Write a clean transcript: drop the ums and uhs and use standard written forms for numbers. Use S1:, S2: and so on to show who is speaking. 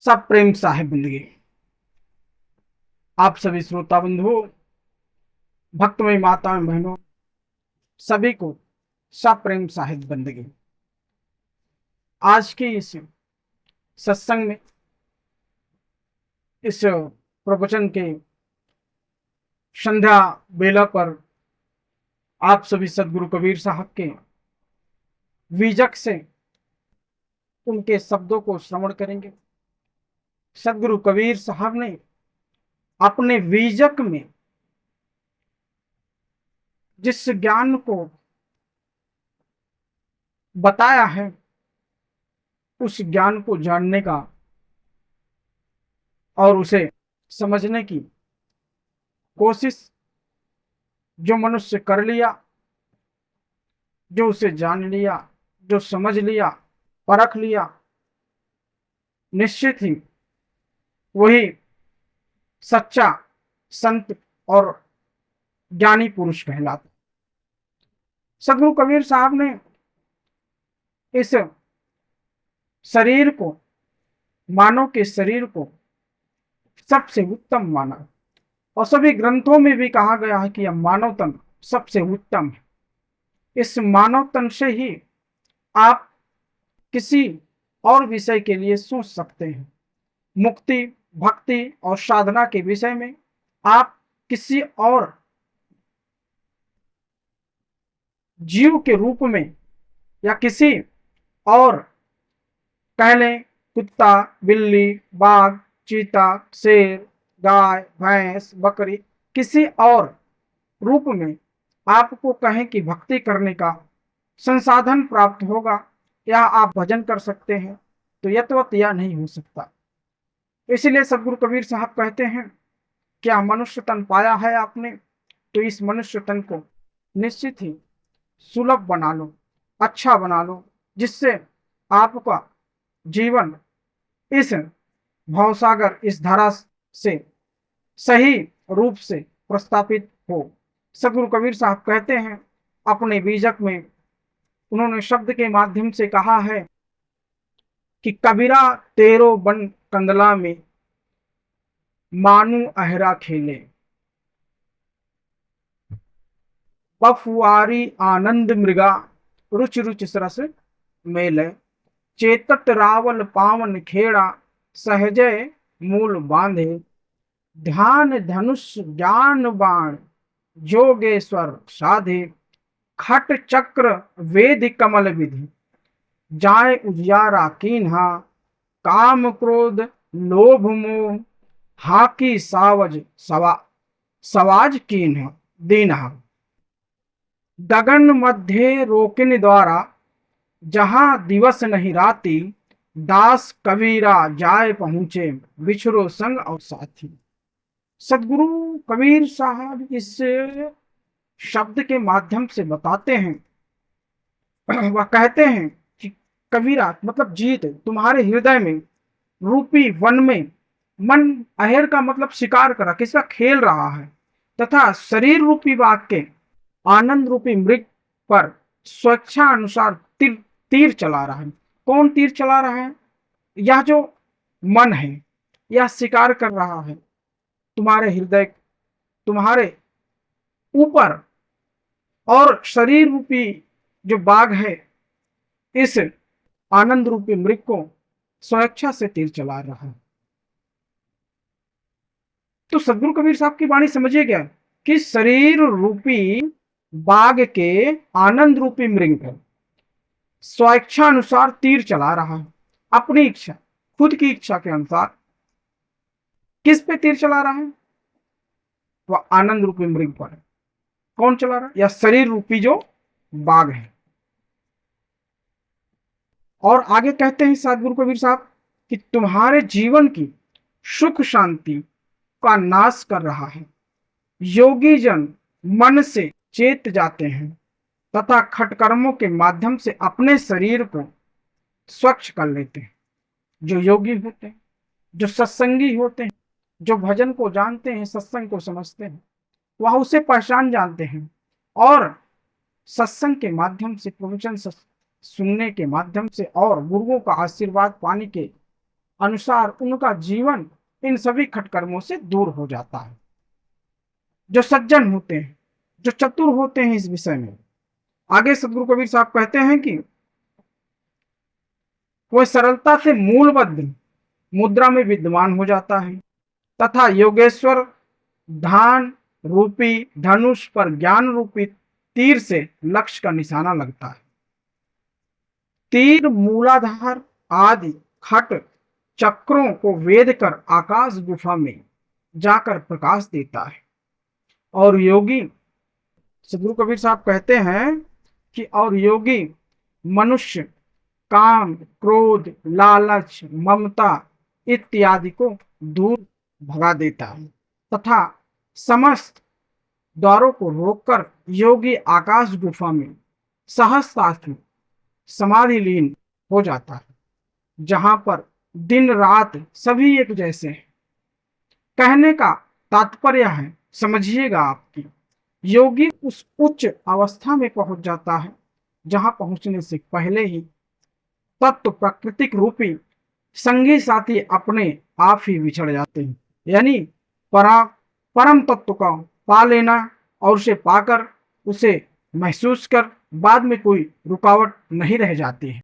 S1: सब प्रेम साहिब बंदगी। आप सभी श्रोता बंधुओं, भक्तमयी माताएं बहनों, सभी को सब प्रेम साहिब बंदगी। आज की इस सत्संग में, इस प्रवचन के संध्या बेला पर आप सभी सदगुरु कबीर साहब के बीजक से उनके शब्दों को श्रवण करेंगे। सदगुरु कबीर साहब ने अपने बीजक में जिस ज्ञान को बताया है, उस ज्ञान को जानने का और उसे समझने की कोशिश जो मनुष्य कर लिया, जो उसे जान लिया, जो समझ लिया, परख लिया, निश्चित ही वही सच्चा संत और ज्ञानी पुरुष कहलाता। सदगुरु कबीर साहब ने इस शरीर को, मानव के शरीर को सबसे उत्तम माना और सभी ग्रंथों में भी कहा गया है कि यह मानव तन सबसे उत्तम है। इस मानव तन से ही आप किसी और विषय के लिए सोच सकते हैं। मुक्ति, भक्ति और साधना के विषय में आप किसी और जीव के रूप में या किसी और, कह लें कुत्ता, बिल्ली, बाघ, चीता, शेर, गाय, भैंस, बकरी, किसी और रूप में आपको कहें कि भक्ति करने का संसाधन प्राप्त होगा या आप भजन कर सकते हैं, तो यथवत यह नहीं हो सकता। इसलिए सदगुरु कबीर साहब कहते हैं, क्या मनुष्य तन पाया है आपने, तो इस मनुष्य तन को निश्चित ही सुलभ बना लो, अच्छा बना लो, जिससे आपका जीवन इस भवसागर, इस धारा से सही रूप से प्रस्थापित हो। सदगुरु कबीर साहब कहते हैं अपने बीजक में, उन्होंने शब्द के माध्यम से कहा है कि कबीरा तेरो बन कंदला में मानू अहरा खेले, पफुआरी आनंद मृगा रुचि रुचि सरस मेले, चेतत रावल पावन खेड़ा सहजय मूल बांधे, ध्यान धनुष ज्ञान बाण जोगेश्वर साधे, खट चक्र वेद कमल विधि जाय उजियारा कीन्हा, काम क्रोध लोभ मोह हाकी सावज सवाज कीन्हा दीन्हा, गगन मध्य रोकिन द्वारा जहां दिवस नहीं राती, दास कबीरा जाए पहुंचे बिछरो संग और साथी। सदगुरु कबीर साहब इस शब्द के माध्यम से बताते हैं, वह कहते हैं कि कबीरा मतलब जीत, तुम्हारे हृदय में रूपी वन में मन अहेर का मतलब शिकार करा, किसका खेल रहा है, तथा शरीर रूपी बाघ के आनंद रूपी मृग पर स्वेच्छा अनुसार तीर चला रहा है। कौन तीर चला रहा है? यह जो मन है, यह शिकार कर रहा है तुम्हारे हृदय, तुम्हारे ऊपर, और शरीर रूपी जो बाघ है, इस आनंद रूपी मृग को स्वेच्छा से तीर चला रहा है। तो सदगुरु कबीर साहब की वाणी समझिए क्या कि शरीर रूपी बाघ के आनंद रूपी मृग पर स्वेच्छा अनुसार तीर चला रहा है, अपनी इच्छा, खुद की इच्छा के अनुसार। किस पे तीर चला रहा है? वह आनंद रूपी मृग पर है। कौन चला रहा है? या शरीर रूपी जो बाघ है। और आगे कहते हैं सदगुरु कबीर साहब कि तुम्हारे जीवन की सुख शांति का नाश कर रहा है। योगी जन मन से चेत जाते हैं तथा खटकर्मों के माध्यम से अपने शरीर को स्वच्छ कर लेते हैं। जो योगी होते हैं, जो सत्संगी होते हैं, जो भजन को जानते हैं, सत्संग को समझते हैं, वह उसे पहचान जानते हैं और सत्संग के माध्यम से, प्रवचन सुनने के माध्यम से और गुरुओं का आशीर्वाद पाने के अनुसार उनका जीवन इन सभी खटकर्मों से दूर हो जाता है। जो सज्जन होते हैं, जो चतुर होते हैं इस विषय में, आगे सदगुरु कबीर साहब कहते हैं कि वह सरलता से मूलबद्ध मुद्रा में विद्यमान हो जाता है तथा योगेश्वर ध्यान रूपी धनुष पर ज्ञान रूपी तीर से लक्ष्य का निशाना लगता है। तीर मूलाधार आदि खट चक्रों को वेद कर आकाश गुफा में जाकर प्रकाश देता है। और योगी, सदगुरु कबीर साहब कहते हैं कि और योगी मनुष्य काम क्रोध लालच ममता इत्यादि को दूर भगा देता है तथा समस्त द्वारों को रोककर योगी आकाश गुफा में सहजता से समाधि लीन हो जाता है, जहां पर दिन रात सभी एक जैसे हैं। कहने का तात्पर्य है, समझिएगा आपकी, योगी उस उच्च अवस्था में पहुंच जाता है जहां पहुंचने से पहले ही तत्व प्राकृतिक रूपी संगी साथी अपने आप ही बिछड़ जाते हैं। यानी परम तत्व का पा लेना और उसे पाकर उसे महसूस कर बाद में कोई रुकावट नहीं रह जाती है।